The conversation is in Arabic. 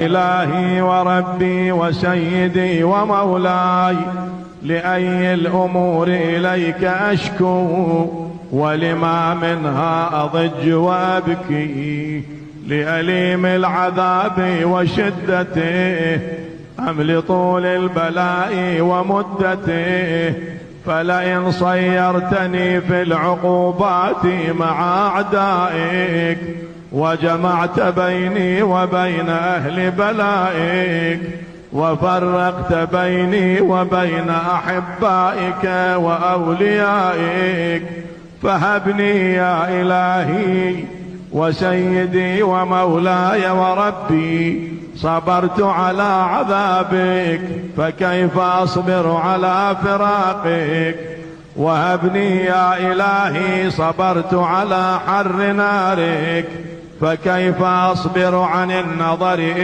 إلهي وربي وسيدي ومولاي، لأي الأمور إليك أشكو، ولما منها أضج وأبكي، لأليم العذاب وشدته أم لطول البلاء ومدته؟ فلئن صيرتني في العقوبات مع أعدائك، وجمعت بيني وبين أهل بلائك، وفرقت بيني وبين أحبائك وأوليائك، فهبني يا إلهي وسيدي ومولاي وربي، صبرت على عذابك فكيف أصبر على فراقك؟ وهبني يا إلهي صبرت على حر نارك فكيف أصبر عن النظر